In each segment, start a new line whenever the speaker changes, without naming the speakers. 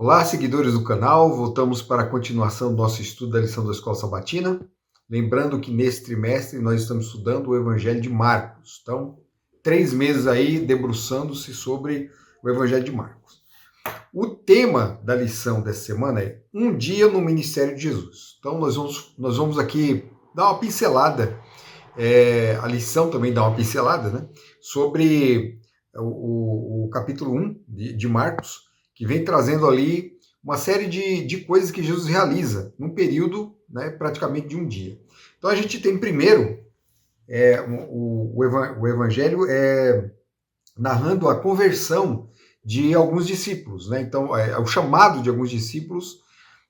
Olá, seguidores do canal, voltamos para a continuação do nosso estudo da lição da Escola Sabatina. Lembrando que nesse trimestre nós estamos estudando o Evangelho de Marcos. Então, 3 meses aí debruçando-se sobre o Evangelho de Marcos. O tema da lição dessa semana é Um Dia no Ministério de Jesus. Então, nós vamos aqui dar uma pincelada, a lição também dá uma pincelada, né, sobre o capítulo 1 de Marcos, que vem trazendo ali uma série de coisas que Jesus realiza num período, né, praticamente de um dia. Então a gente tem primeiro o Evangelho narrando a conversão de alguns discípulos, né? Então o chamado de alguns discípulos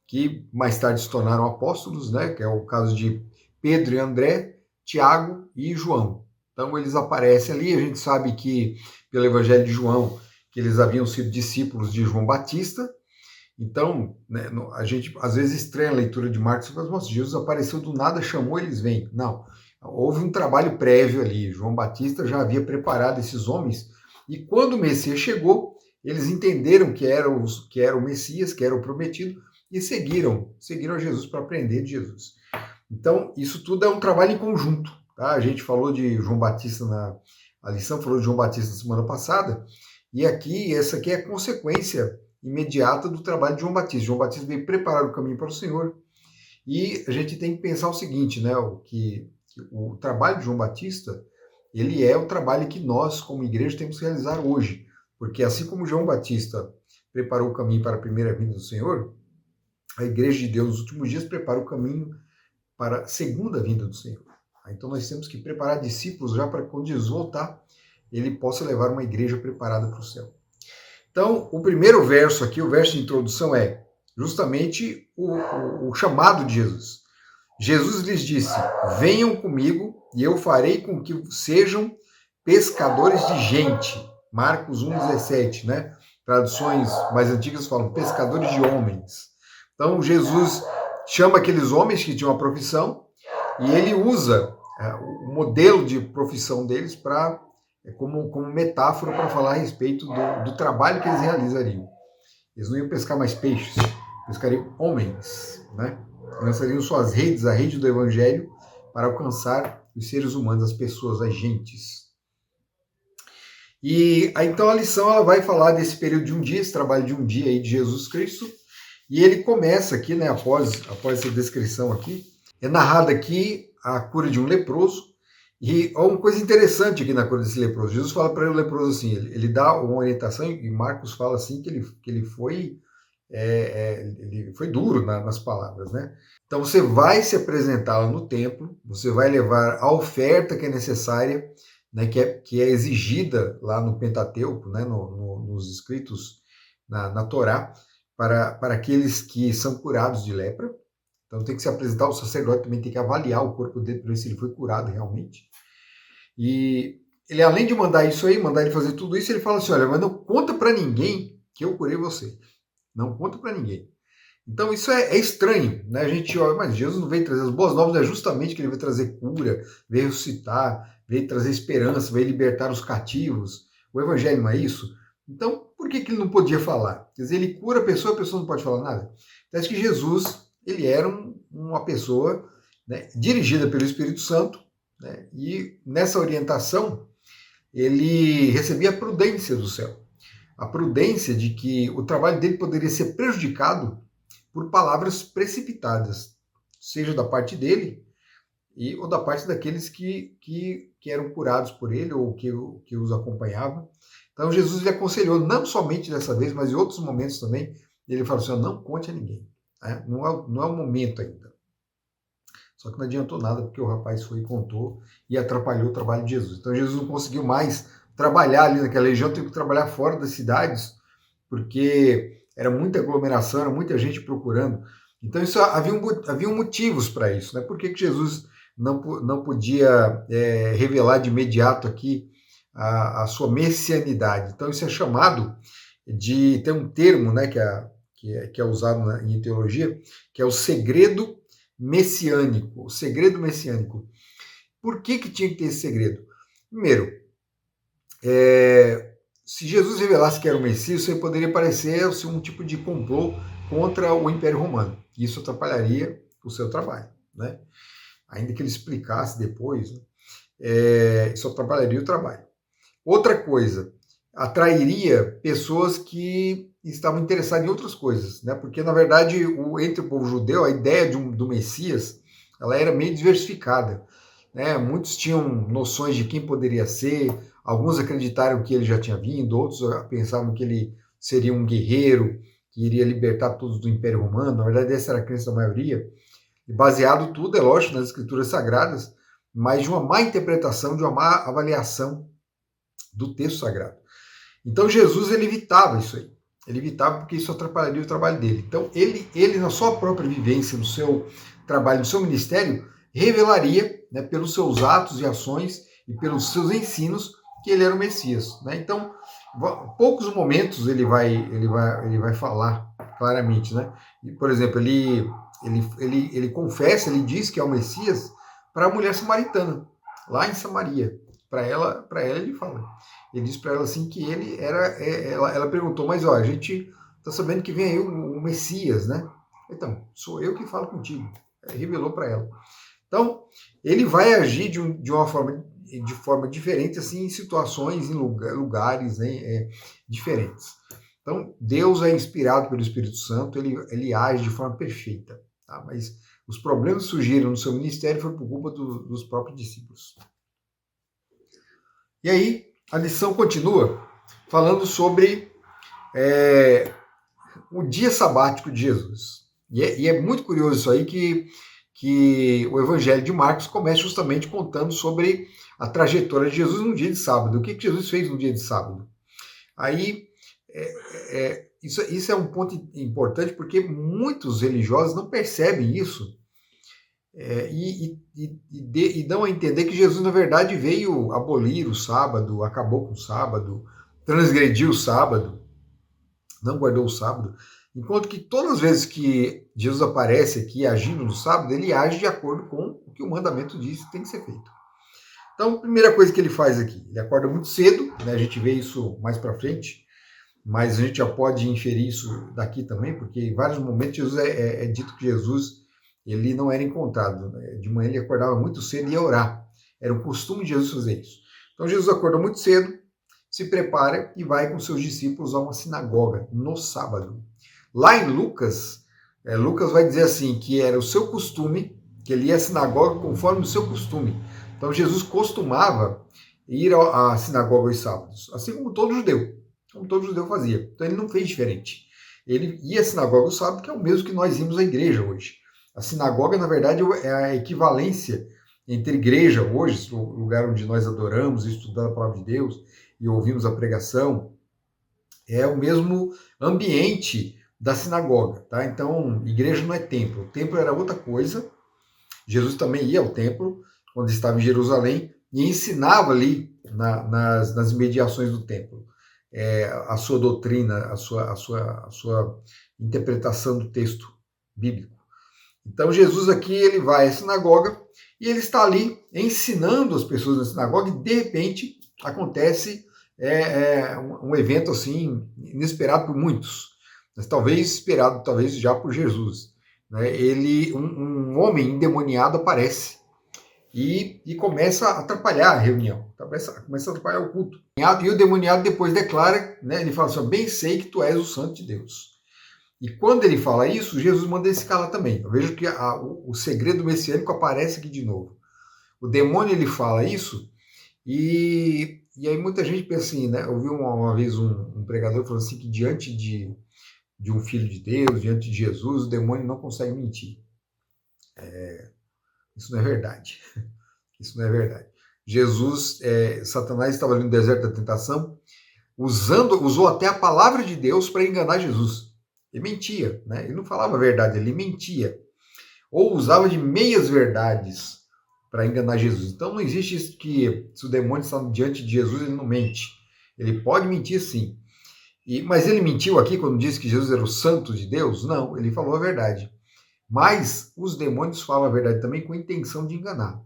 que mais tarde se tornaram apóstolos, né? Que é o caso de Pedro e André, Tiago e João. Então eles aparecem ali, a gente sabe que pelo Evangelho de João que eles haviam sido discípulos de João Batista. Então, né, a gente às vezes estranha a leitura de Marcos e fala, nossa, Jesus apareceu do nada, chamou, eles vêm. Não, houve um trabalho prévio ali. João Batista já havia preparado esses homens e quando o Messias chegou, eles entenderam que era o Messias, que era o prometido e seguiram a Jesus para aprender de Jesus. Então, isso tudo é um trabalho em conjunto. Tá? A gente falou de João Batista a lição falou de João Batista na semana passada, e essa aqui é a consequência imediata do trabalho de João Batista. João Batista veio preparar o caminho para o Senhor, e a gente tem que pensar o seguinte, né, que o trabalho de João Batista, ele é o trabalho que nós, como igreja, temos que realizar hoje, porque assim como João Batista preparou o caminho para a primeira vinda do Senhor, a igreja de Deus nos últimos dias prepara o caminho para a segunda vinda do Senhor. Então nós temos que preparar discípulos já para que quando Jesus voltar, ele possa levar uma igreja preparada para o céu. Então, o primeiro verso aqui, o verso de introdução é justamente o chamado de Jesus. Jesus lhes disse, venham comigo e eu farei com que sejam pescadores de gente. Marcos 1,17, né? Traduções mais antigas falam pescadores de homens. Então, Jesus chama aqueles homens que tinham uma profissão e ele usa o modelo de profissão deles como metáfora para falar a respeito do trabalho que eles realizariam. Eles não iam pescar mais peixes, pescariam homens, né? Lançariam suas redes, a rede do evangelho, para alcançar os seres humanos, as pessoas, as gentes. E então a lição ela vai falar desse período de um dia, esse trabalho de um dia aí de Jesus Cristo, e ele começa aqui, né, após essa descrição aqui, é narrada aqui a cura de um leproso. E uma coisa interessante aqui na cura desse leproso, Jesus fala para o leproso assim, ele dá uma orientação, e Marcos fala assim que ele foi duro nas palavras, né? Então você vai se apresentar lá no templo, você vai levar a oferta que é necessária, né, que é exigida lá no Pentateuco, né, nos escritos na Torá, para aqueles que são curados de lepra. Então tem que se apresentar, o sacerdote também tem que avaliar o corpo dele para ver se ele foi curado realmente. E ele, além de mandar isso aí, mandar ele fazer tudo isso, ele fala assim, olha, mas não conta para ninguém que eu curei você. Não conta para ninguém. Então isso é estranho, né? A gente olha, mas Jesus não veio trazer as boas novas, é justamente que ele veio trazer cura, veio ressuscitar, veio trazer esperança, veio libertar os cativos. O evangelho não é isso? Então, por que ele não podia falar? Quer dizer, ele cura a pessoa não pode falar nada? Então, acho que Jesus, ele era uma pessoa, né, dirigida pelo Espírito Santo, né, e nessa orientação, ele recebia a prudência do céu. A prudência de que o trabalho dele poderia ser prejudicado por palavras precipitadas, seja da parte dele ou da parte daqueles que eram curados por ele ou que os acompanhavam. Então Jesus lhe aconselhou, não somente dessa vez, mas em outros momentos também, ele falou assim, não conte a ninguém, né? Não é o momento ainda. Só que não adiantou nada, porque o rapaz foi e contou e atrapalhou o trabalho de Jesus. Então Jesus não conseguiu mais trabalhar ali naquela região, teve que trabalhar fora das cidades, porque era muita aglomeração, era muita gente procurando. Então isso haviam motivos para isso, né? Por que Jesus não podia revelar de imediato aqui a sua messianidade? Então isso é chamado de, tem um termo, né, que é usado em teologia, que é o segredo messiânico. O segredo messiânico. Por que tinha que ter esse segredo? Primeiro, se Jesus revelasse que era o Messias, isso aí poderia parecer assim, um tipo de complô contra o Império Romano. Isso atrapalharia o seu trabalho, né? Ainda que ele explicasse depois, né? Isso atrapalharia o trabalho. Outra coisa, atrairia pessoas que estavam interessadas em outras coisas, né? Porque, na verdade, entre o povo judeu, a ideia do Messias, ela era meio diversificada, né? Muitos tinham noções de quem poderia ser, alguns acreditaram que ele já tinha vindo, outros pensavam que ele seria um guerreiro, que iria libertar todos do Império Romano. Na verdade, essa era a crença da maioria, e baseado tudo, é lógico, nas escrituras sagradas, mas de uma má interpretação, de uma má avaliação do texto sagrado. Então Jesus ele evitava isso aí. Ele evitava porque isso atrapalharia o trabalho dele. Então ele na sua própria vivência, no seu trabalho, no seu ministério, revelaria, né, pelos seus atos e ações e pelos seus ensinos que ele era o Messias, né? Então, poucos momentos ele vai falar claramente, né? E, por exemplo, ele confessa, ele diz que é o Messias para a mulher samaritana, lá em Samaria. Para ela ele fala. Ele diz para ela assim que ele era. Ela perguntou, mas ó, a gente está sabendo que vem aí o Messias, né? Então, sou eu que falo contigo. Revelou para ela. Então, ele vai agir de forma diferente, assim, em situações, em lugares, né, diferentes. Então, Deus é inspirado pelo Espírito Santo, ele age de forma perfeita. Tá? Mas os problemas que surgiram no seu ministério foi por culpa dos próprios discípulos. E aí, a lição continua falando sobre o dia sabático de Jesus. E é muito curioso isso aí que o Evangelho de Marcos começa justamente contando sobre a trajetória de Jesus no dia de sábado. O que Jesus fez no dia de sábado? Aí, isso é um ponto importante porque muitos religiosos não percebem isso e dão a entender que Jesus, na verdade, veio abolir o sábado, acabou com o sábado, transgrediu o sábado, não guardou o sábado. Enquanto que todas as vezes que Jesus aparece aqui agindo no sábado, ele age de acordo com o que o mandamento diz que tem que ser feito. Então, a primeira coisa que ele faz aqui, ele acorda muito cedo, né? A gente vê isso mais para frente, mas a gente já pode inferir isso daqui também, porque em vários momentos Jesus é dito que Jesus ele não era encontrado. Né? De manhã ele acordava muito cedo e ia orar. Era o costume de Jesus fazer isso. Então Jesus acorda muito cedo, se prepara e vai com seus discípulos a uma sinagoga no sábado. Lá em Lucas, Lucas vai dizer assim, que era o seu costume, que ele ia à sinagoga conforme o seu costume. Então Jesus costumava ir à sinagoga aos sábados, assim como todo judeu fazia. Então ele não fez diferente. Ele ia à sinagoga aos sábados, que é o mesmo que nós íamos à igreja hoje. A sinagoga, na verdade, é a equivalência entre igreja hoje, o lugar onde nós adoramos, estudamos a palavra de Deus e ouvimos a pregação, é o mesmo ambiente da sinagoga, tá? Então, igreja não é templo. O templo era outra coisa. Jesus também ia ao templo, quando estava em Jerusalém, e ensinava ali nas imediações do templo a sua doutrina, a sua interpretação do texto bíblico. Então, Jesus aqui, ele vai à sinagoga e ele está ali ensinando as pessoas na sinagoga e, de repente, acontece um evento assim inesperado por muitos, mas talvez esperado talvez já por Jesus. Né? Um homem endemoniado aparece e começa a atrapalhar a reunião, começa a atrapalhar o culto. E o demoniado depois declara, né, ele fala assim, bem sei que tu és o Santo de Deus. E quando ele fala isso, Jesus manda ele se calar também. Eu vejo que o segredo messiânico aparece aqui de novo. O demônio ele fala isso e aí muita gente pensa assim, né? Eu vi uma vez um pregador falando assim que diante de um filho de Deus, diante de Jesus, o demônio não consegue mentir. Isso não é verdade. Isso não é verdade. Jesus, Satanás estava ali no deserto da tentação, usou até a palavra de Deus para enganar Jesus. Ele mentia, né? Ele não falava a verdade, ele mentia. Ou usava de meias verdades para enganar Jesus. Então não existe isso que se o demônio está diante de Jesus, ele não mente. Ele pode mentir sim. Mas ele mentiu aqui quando disse que Jesus era o santo de Deus? Não, ele falou a verdade. Mas os demônios falam a verdade também com a intenção de enganar.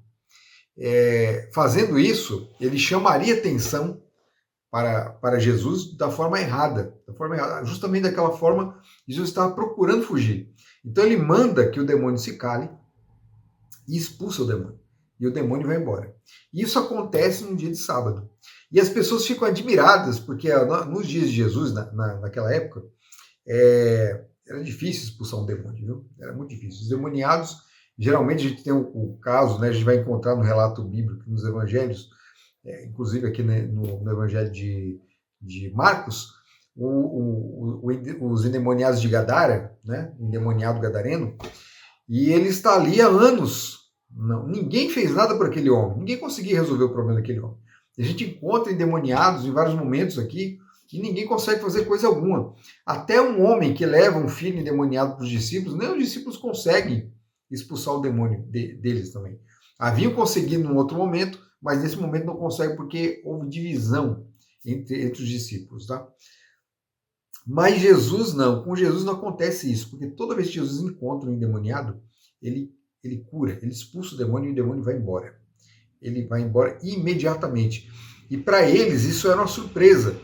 Fazendo isso, ele chamaria atenção para Jesus da forma errada, justamente daquela forma que Jesus estava procurando fugir. Então ele manda que o demônio se cale e expulsa o demônio. E o demônio vai embora. Isso acontece no dia de sábado. E as pessoas ficam admiradas, porque nos dias de Jesus, naquela época, era difícil expulsar um demônio, viu? Era muito difícil. Os demoniados, geralmente a gente tem o caso, né, a gente vai encontrar no relato bíblico, nos evangelhos, inclusive aqui, né, no evangelho de Marcos, os endemoniados de Gadara, né, o endemoniado gadareno, e ele está ali há anos. Não, ninguém fez nada por aquele homem, ninguém conseguia resolver o problema daquele homem. A gente encontra endemoniados em vários momentos aqui que ninguém consegue fazer coisa alguma. Até um homem que leva um filho endemoniado para os discípulos, nem os discípulos conseguem expulsar o demônio deles também. Haviam conseguido num outro momento, mas nesse momento não conseguem porque houve divisão entre os discípulos, tá? Mas Jesus não, com Jesus não acontece isso, porque toda vez que Jesus encontra um endemoniado, ele cura, ele expulsa o demônio e o demônio vai embora. Ele vai embora imediatamente. E para eles isso era uma surpresa.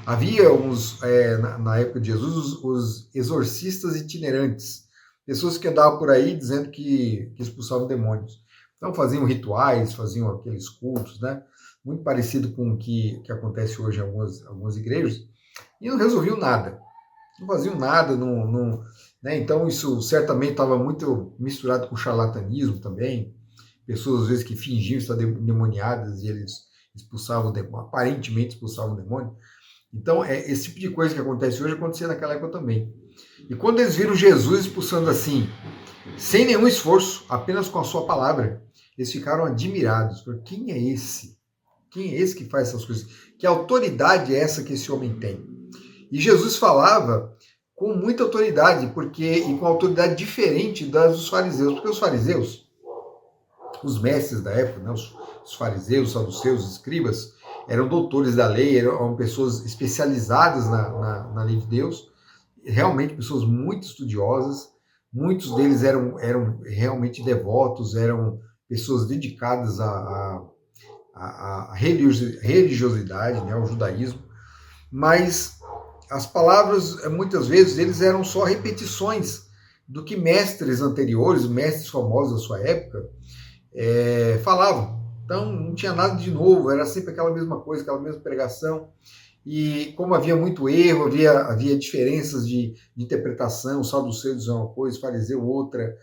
Havia na época de Jesus, os exorcistas itinerantes, pessoas que andavam por aí dizendo que expulsavam demônios. Então faziam rituais, faziam aqueles cultos, né? Muito parecido com o que acontece hoje em algumas igrejas, e não resolviam nada. Não faziam nada, né? Então isso certamente estava muito misturado com charlatanismo também. Pessoas às vezes que fingiam estar demoniadas e eles expulsavam o demônio, aparentemente expulsavam o demônio. Então, esse tipo de coisa que acontece hoje acontecia naquela época também. E quando eles viram Jesus expulsando assim, sem nenhum esforço, apenas com a sua palavra, eles ficaram admirados. Porque quem é esse? Quem é esse que faz essas coisas? Que autoridade é essa que esse homem tem? E Jesus falava com muita autoridade, e com autoridade diferente das dos fariseus. Porque os fariseus, os mestres da época, né, os fariseus, os saduceus, os escribas, eram doutores da lei, eram pessoas especializadas na lei de Deus, realmente pessoas muito estudiosas, muitos deles eram realmente devotos, eram pessoas dedicadas à religiosidade, né, ao judaísmo, mas as palavras, muitas vezes, eles eram só repetições do que mestres anteriores, mestres famosos da sua época, falavam. Então, não tinha nada de novo, era sempre aquela mesma coisa, aquela mesma pregação. E como havia muito erro, havia diferenças de interpretação, o saduceu dizia uma coisa, o fariseu outra,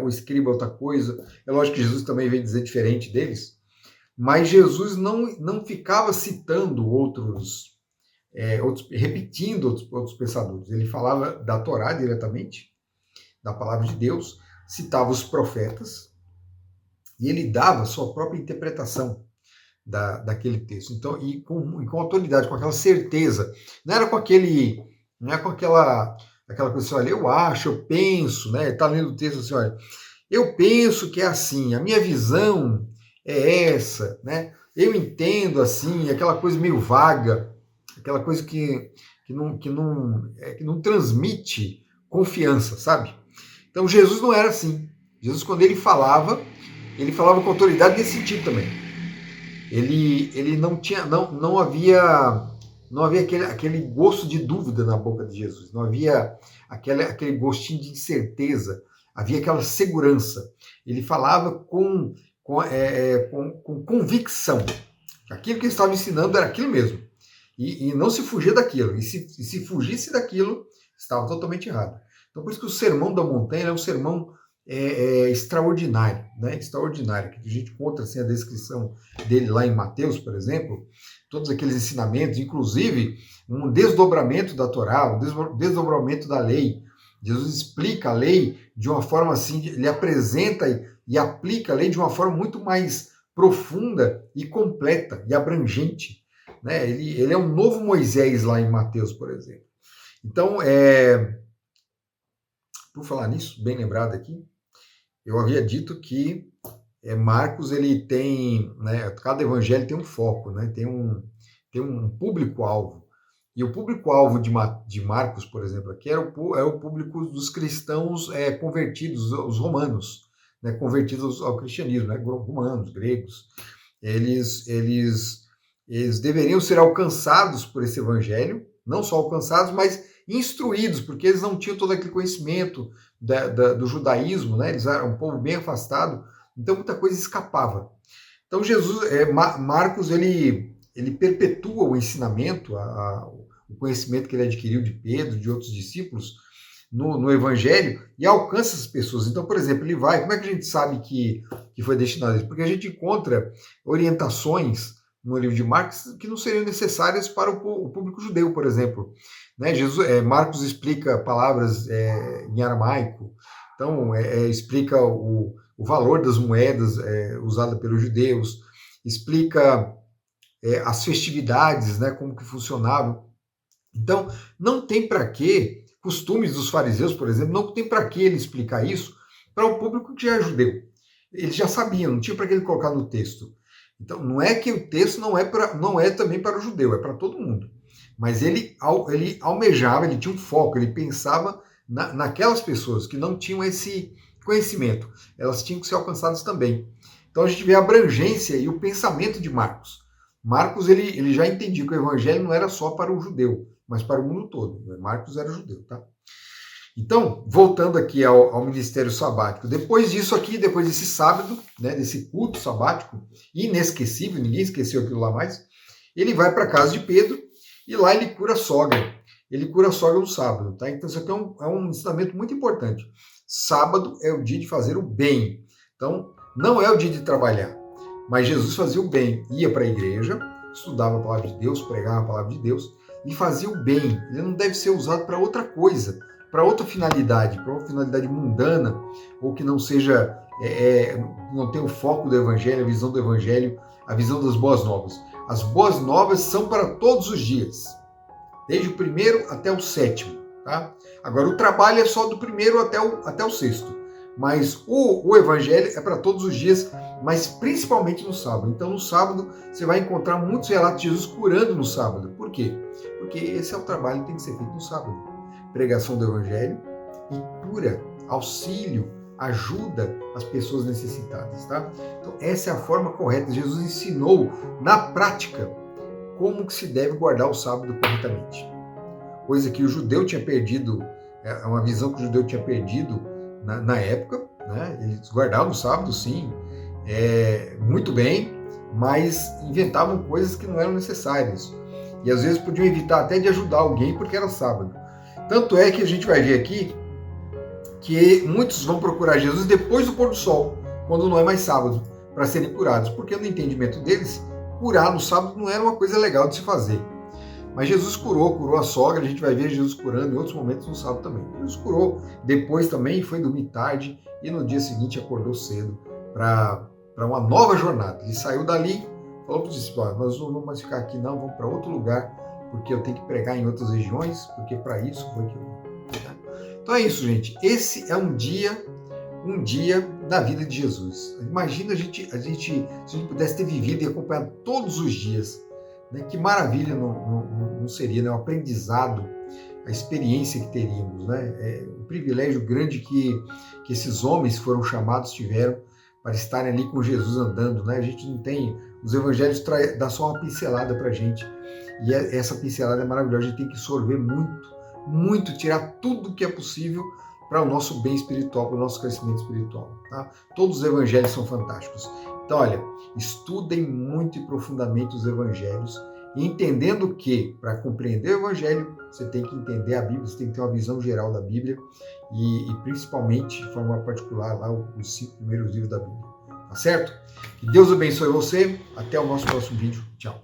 o escriba outra coisa. É lógico que Jesus também veio dizer diferente deles, mas Jesus não ficava citando repetindo outros pensadores. Ele falava da Torá diretamente, da palavra de Deus, citava os profetas, e ele dava a sua própria interpretação daquele texto. Então, e com autoridade, com aquela certeza. Não era com aquela coisa assim, olha, eu acho, eu penso, né? Está lendo o texto assim, olha, eu penso que é assim, a minha visão é essa, né? Eu entendo assim, aquela coisa meio vaga, aquela coisa que não transmite confiança, sabe? Então Jesus não era assim. Jesus, quando ele falava com autoridade nesse sentido também. Ele não havia aquele gosto de dúvida na boca de Jesus, não havia aquele gostinho de incerteza, havia aquela segurança. Ele falava com convicção. Aquilo que ele estava ensinando era aquilo mesmo. E não se fugia daquilo. E se fugisse daquilo, estava totalmente errado. Então, por isso que o Sermão da Montanha é um sermão extraordinário, né? Extraordinário. Que a gente encontra assim, a descrição dele lá em Mateus, por exemplo, todos aqueles ensinamentos, inclusive um desdobramento da Torá, um desdobramento da lei. Jesus explica a lei de uma forma assim, ele apresenta e aplica a lei de uma forma muito mais profunda e completa e abrangente. Né? Ele é um novo Moisés lá em Mateus, por exemplo. Então, por falar nisso, bem lembrado aqui, eu havia dito que Marcos, ele tem, né, cada evangelho tem um foco, né, tem um público-alvo. E o público-alvo de Marcos, por exemplo, aqui é o público dos cristãos convertidos, os romanos, né, convertidos ao cristianismo, né, romanos, gregos. Eles eles deveriam ser alcançados por esse evangelho, não só alcançados, mas instruídos, porque eles não tinham todo aquele conhecimento do judaísmo, né? Eles eram um povo bem afastado, então muita coisa escapava. Então Jesus, Marcos, ele perpetua o ensinamento, o conhecimento que ele adquiriu de Pedro, de outros discípulos, no Evangelho, e alcança as pessoas. Então, por exemplo, ele vai, como é que a gente sabe que foi destinado a isso? Porque a gente encontra orientações no livro de Marcos que não seriam necessárias para o público judeu, por exemplo. Né? Marcos explica palavras em aramaico, então explica o valor das moedas usadas pelos judeus, explica as festividades, né, como que funcionavam. Então, não tem para que costumes dos fariseus, por exemplo, não tem para que ele explicar isso para o público que já é judeu. Eles já sabiam, não tinha para que ele colocar no texto. Então, não é que o texto não é também para o judeu, é para todo mundo. Mas ele almejava, ele tinha um foco, ele pensava naquelas pessoas que não tinham esse conhecimento. Elas tinham que ser alcançadas também. Então a gente vê a abrangência e o pensamento de Marcos. Marcos ele já entendia que o evangelho não era só para o judeu, mas para o mundo todo. Marcos era judeu, tá? Então, voltando aqui ao ministério sabático, depois disso aqui, depois desse sábado, né, desse culto sabático, inesquecível, ninguém esqueceu aquilo lá mais, ele vai para a casa de Pedro e lá ele cura a sogra. Ele cura a sogra no sábado, tá? Então isso aqui é um ensinamento muito importante. Sábado é o dia de fazer o bem. Então, não é o dia de trabalhar, mas Jesus fazia o bem, ia para a igreja, estudava a palavra de Deus, pregava a palavra de Deus e fazia o bem. Ele não deve ser usado para outra coisa, para outra finalidade mundana, ou que não seja, não tem o foco do evangelho, a visão do evangelho, a visão das boas novas. As boas novas são para todos os dias, desde o primeiro até o sétimo, tá? Agora, o trabalho é só do primeiro até o sexto, mas o evangelho é para todos os dias, mas principalmente no sábado. Então, no sábado, você vai encontrar muitos relatos de Jesus curando no sábado. Por quê? Porque esse é o trabalho que tem que ser feito no sábado. Pregação do evangelho e cura, auxílio, ajuda às pessoas necessitadas, tá? Então, essa é a forma correta. Jesus ensinou na prática como que se deve guardar o sábado corretamente. Coisa que o judeu tinha perdido, é uma visão que o judeu tinha perdido na época, né? Eles guardavam o sábado, sim, muito bem, mas inventavam coisas que não eram necessárias. E às vezes podiam evitar até de ajudar alguém porque era sábado. Tanto é que a gente vai ver aqui que muitos vão procurar Jesus depois do pôr do sol, quando não é mais sábado, para serem curados, porque no entendimento deles, curar no sábado não era uma coisa legal de se fazer. Mas Jesus curou a sogra, a gente vai ver Jesus curando em outros momentos no sábado também. Jesus curou depois também, foi dormir tarde e no dia seguinte acordou cedo para uma nova jornada. Ele saiu dali, falou para os discípulos: nós não vamos mais ficar aqui não, vamos para outro lugar, porque eu tenho que pregar em outras regiões, porque para isso foi que eu vim. Tá? Então é isso, gente. Esse é um dia da vida de Jesus. Imagina se a gente pudesse ter vivido e acompanhado todos os dias. Né? Que maravilha não seria, né? O aprendizado, a experiência que teríamos. Né? O privilégio grande que esses homens foram chamados tiveram para estarem ali com Jesus andando. Né? A gente não tem... Os evangelhos dão só uma pincelada para a gente. E essa pincelada é maravilhosa. A gente tem que sorver muito, tirar tudo que é possível para o nosso bem espiritual, para o nosso crescimento espiritual. Tá? Todos os evangelhos são fantásticos. Então, olha, estudem muito e profundamente os evangelhos, e entendendo que, para compreender o evangelho, você tem que entender a Bíblia, você tem que ter uma visão geral da Bíblia, e principalmente, de forma particular, lá os 5 primeiros livros da Bíblia. Tá certo? Que Deus abençoe você. Até o nosso próximo vídeo. Tchau.